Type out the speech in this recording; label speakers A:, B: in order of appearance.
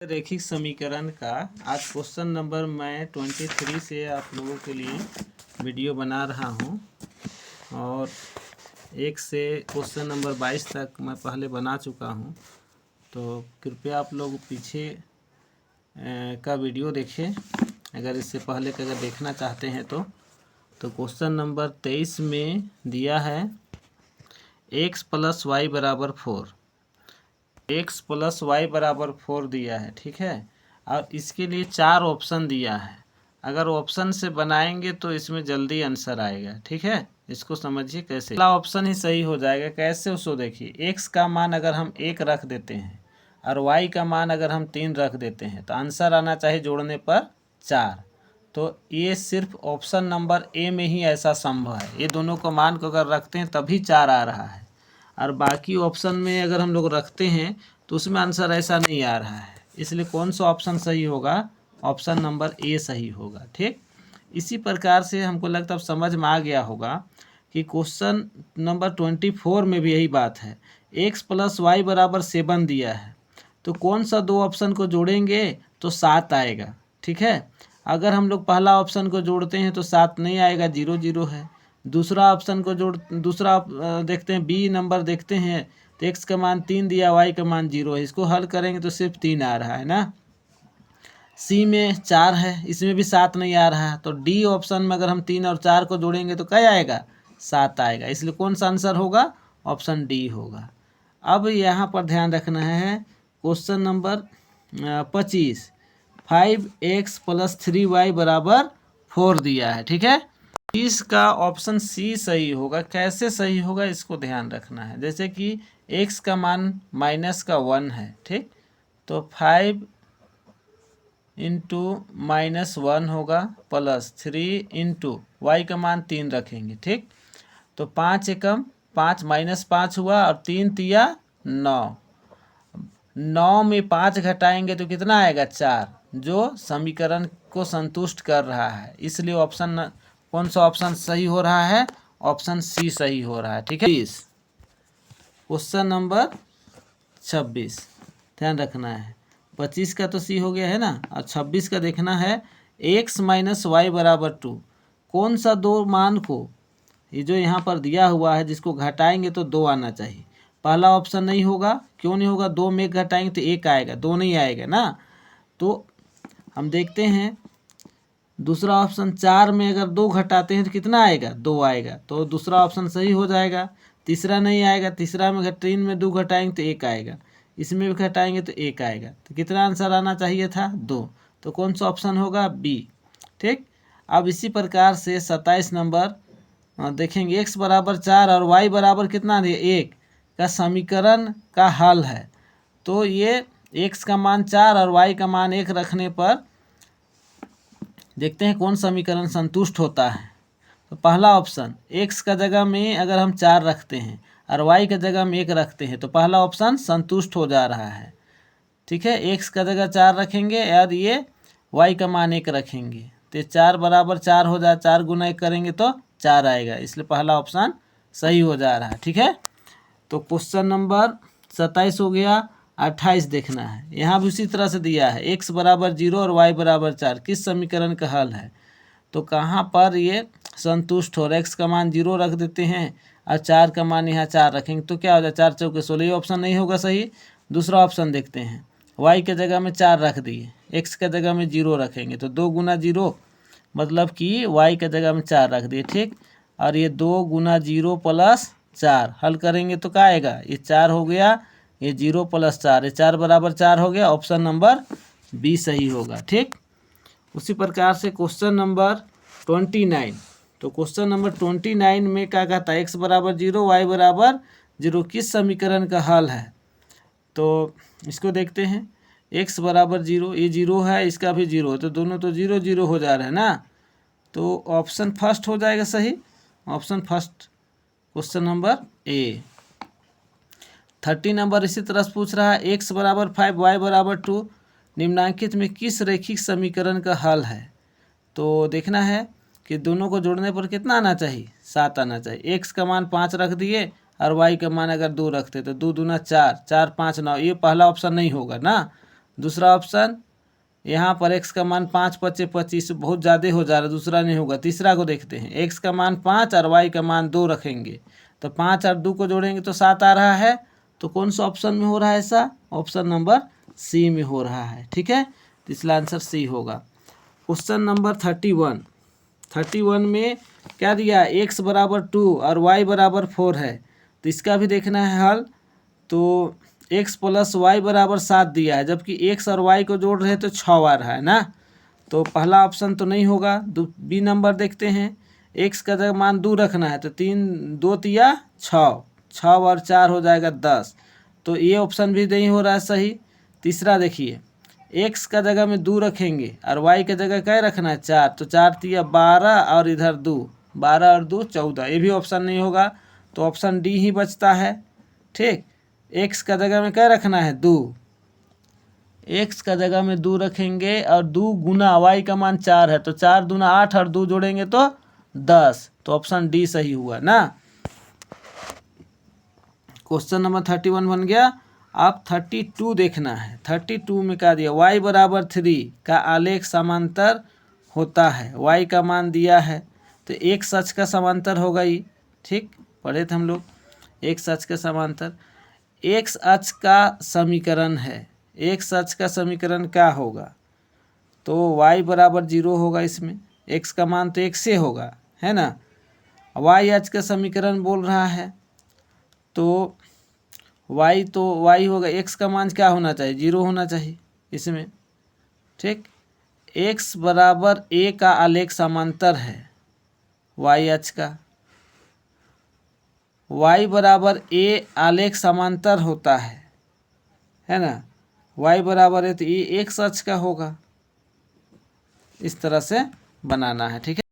A: रैखिक समीकरण का आज क्वेश्चन नंबर मैं 23 से आप लोगों के लिए वीडियो बना रहा हूं और 1 से क्वेश्चन नंबर 22 तक मैं पहले बना चुका हूं। तो कृपया आप लोग पीछे का वीडियो देखें अगर इससे पहले का अगर देखना चाहते हैं तो क्वेश्चन नंबर 23 में दिया है x + y = 4। x + y = 4 दिया है, ठीक है। और इसके लिए 4 ऑप्शन दिया है। अगर ऑप्शन से बनाएंगे तो इसमें जल्दी आंसर आएगा, ठीक है। इसको समझिए कैसे। पहला ऑप्शन ही सही हो जाएगा। कैसे उसको देखिए, x का मान अगर हम 1 रख देते हैं और y का मान अगर हम 3 रख देते हैं तो आंसर आना चाहिए जोड़ने पर 4। तो ये सिर्फ ऑप्शन नंबर ए में ही ऐसा संभव है। ये दोनों को मान को अगर रखते हैं तभी 4 आ रहा है, और बाकी ऑप्शन में अगर हम लोग रखते हैं तो उसमें आंसर ऐसा नहीं आ रहा है। इसलिए कौन सा ऑप्शन सही होगा? ऑप्शन नंबर ए सही होगा, ठीक। इसी प्रकार से हमको लगता है समझ में आ गया होगा कि क्वेश्चन नंबर 24 में भी यही बात है। x + y = 7 दिया है, तो कौन सा दो ऑप्शन को जोड़ेंगे तो 7 आएगा, ठीक है। अगर हम लोग पहला ऑप्शन को जोड़ते हैं तो 7 नहीं आएगा, 0 0 है। दूसरा ऑप्शन को दूसरा देखते हैं, बी नंबर देखते हैं तो x का मान 3 दिया, y का मान 0 है। इसको हल करेंगे तो सिर्फ 3 आ रहा है ना। सी में 4 है, इसमें भी 7 नहीं आ रहा है। तो डी ऑप्शन में अगर हम 3 और 4 को जोड़ेंगे तो क्या आएगा? 7 आएगा। इसलिए कौन सा आंसर होगा? ऑप्शन डी होगा। अब यहाँ पर ध्यान रखना है, क्वेश्चन नंबर 25 5x + 3y = 4 दिया है, ठीक है। इसका ऑप्शन सी सही होगा। कैसे सही होगा इसको ध्यान रखना है। जैसे कि x का मान -1 है, ठीक। तो 5 × -1 होगा प्लस 3 × y का मान 3 रखेंगे, ठीक। तो 5 एकम 5 -5 हुआ और 3 तिया 9। 9 में 5 घटाएंगे तो कितना आएगा? 4, जो समीकरण को संतुष्ट कर रहा है। इसलिए ऑप्शन कौन सा ऑप्शन सही हो रहा है? ऑप्शन सी सही हो रहा है, ठीक है। क्वेश्चन नंबर 26 ध्यान रखना है। 25 का तो सी हो गया है ना, और 26 का देखना है x - y = 2। कौन सा दो मान को, ये जो यहाँ पर दिया हुआ है, जिसको घटाएंगे तो 2 आना चाहिए। पहला ऑप्शन नहीं होगा। क्यों नहीं होगा? 2 में घटाएंगे तो 1 आएगा, 2 नहीं आएगा ना। तो हम देखते हैं दूसरा ऑप्शन, 4 में अगर 2 घटाते हैं तो कितना आएगा? 2 आएगा। तो दूसरा ऑप्शन सही हो जाएगा। तीसरा नहीं आएगा। तीसरा में 3 में 2 घटाएंगे तो 1 आएगा। इसमें भी घटाएंगे तो 1 आएगा। तो कितना आंसर आना चाहिए था? 2। तो कौन सा ऑप्शन होगा? बी, ठीक। अब इसी प्रकार से 27 नंबर देखेंगे, x = 4 और y बराबर कितना दिया? 1 का समीकरण का हल है। तो ये x का मान 4 और y का मान 1 रखने पर देखते हैं कौन समीकरण संतुष्ट होता है। तो पहला ऑप्शन, x का जगह में अगर हम 4 रखते हैं और y का जगह में 1 रखते हैं तो पहला ऑप्शन संतुष्ट हो जा रहा है, ठीक है। x का जगह 4 रखेंगे और ये y का मान 1 रखेंगे तो 4 = 4 हो जाए। 4 × 1 करेंगे तो 4 आएगा। इसलिए पहला ऑप्शन सही हो जा रहा है, ठीक है। तो क्वेश्चन नंबर 27 हो गया। 28 देखना है। यहाँ भी उसी तरह से दिया है, x = 0 और y = 4 किस समीकरण का हल है। तो कहाँ पर ये संतुष्ट हो रहा है? x का मान 0 रख देते हैं और 4 का मान यहाँ 4 रखेंगे तो क्या हो जाए? 4 चौके 16। ये ऑप्शन नहीं होगा सही। दूसरा ऑप्शन देखते हैं, y के जगह में 4 रख दिए, x के जगह में 0 रखेंगे तो 2 × 0 मतलब कि y के जगह में 4 रख दिए, ठीक। और ये 2 × 0 + 4 हल करेंगे तो क्या आएगा? ये 4 हो गया, ये 0 + 4, ये 4 = 4 हो गया। ऑप्शन नंबर बी सही होगा, ठीक। उसी प्रकार से क्वेश्चन नंबर 29। तो क्वेश्चन नंबर 29 में क्या कहता है? x = 0 y = 0 किस समीकरण का हल है? तो इसको देखते हैं, x = 0, ये 0 है, इसका भी 0 है, तो दोनों तो 0 0 हो जा रहे हैं ना। तो ऑप्शन फर्स्ट हो जाएगा सही। Option first question number A. 30 number इसी तरह से पूछ रहा है, x = 5 y = 2 निम्नलिखित में किस रैखिक समीकरण का हल है। तो देखना है कि दोनों को जोड़ने पर कितना आना चाहिए? 7 आना चाहिए। x का मान 5 रख दिए और y का मान अगर 2 रखते तो 2 दूना 4, 4 5 9। ये पहला ऑप्शन नहीं होगा ना। दूसरा ऑप्शन यहाँ पर x का मान 5 × 5 = 25, बहुत ज़्यादा हो जा रहा है, दूसरा नहीं होगा। तीसरा को देखते हैं, x का मान 5 और y का मान 2 रखेंगे, तो 5 और 2 को जोड़ेंगे तो 7 आ रहा है। तो कौन सा ऑप्शन में हो रहा है ऐसा? ऑप्शन नंबर सी में हो रहा है। ठीक है, तो इसका आंसर सी होगा। क्वेश्चन नंबर 31 में क्या दिया? x बराबर 2 और y बराबर 4 है, तो इसका भी देखना है हल। तो x + y बराबर 7 दिया है, जबकि x और y को जोड़ रहे तो 6 आ रहा है ना, तो पहला ऑप्शन तो नहीं होगा। बी नंबर देखते हैं, x का जगह मान 2 रखना है, तो 3 2 तिया 6, 6 और 4 हो जाएगा 10, तो ये ऑप्शन भी नहीं हो रहा है सही। तीसरा देखिए, x का जगह में 2 रखेंगे और y का जगह क्या रखना है? 4, तो 4 तिया 12 और इधर 2, 12 और 2 14, ये भी ऑप्शन नहीं होगा, तो ऑप्शन डी ही बचता है। ठीक, x का जगह में क्या रखना है? 2, x का जगह में 2 रखेंगे और 2 गुना y का मान 4 है, तो 4 दूना 8 और 2 जोड़ेंगे तो 10, तो ऑप्शन डी सही हुआ ना। क्वेश्चन नंबर 31 बन गया। अब 32 देखना है। 32 में क्या दिया? y बराबर 3 का आलेख समांतर होता है, y का मान दिया है, तो एक सच का समांतर होगा ही। ठीक, पढ़े थे हम लोग, एक सच का समांतर। एक अक्ष का समीकरण है, एक सच का समीकरण क्या होगा? तो y बराबर 0 होगा, इसमें x का मान तो 1 से होगा, है ना। y अक्ष का समीकरण बोल रहा है, तो y होगा, x का मान क्या होना चाहिए? 0 होना चाहिए इसमें। ठीक, x बराबर a का आलेख समांतर है y अक्ष का, y बराबर a आलेख समांतर होता है ना, y बराबर है तो ये x अक्ष का होगा। इस तरह से बनाना है। ठीक है।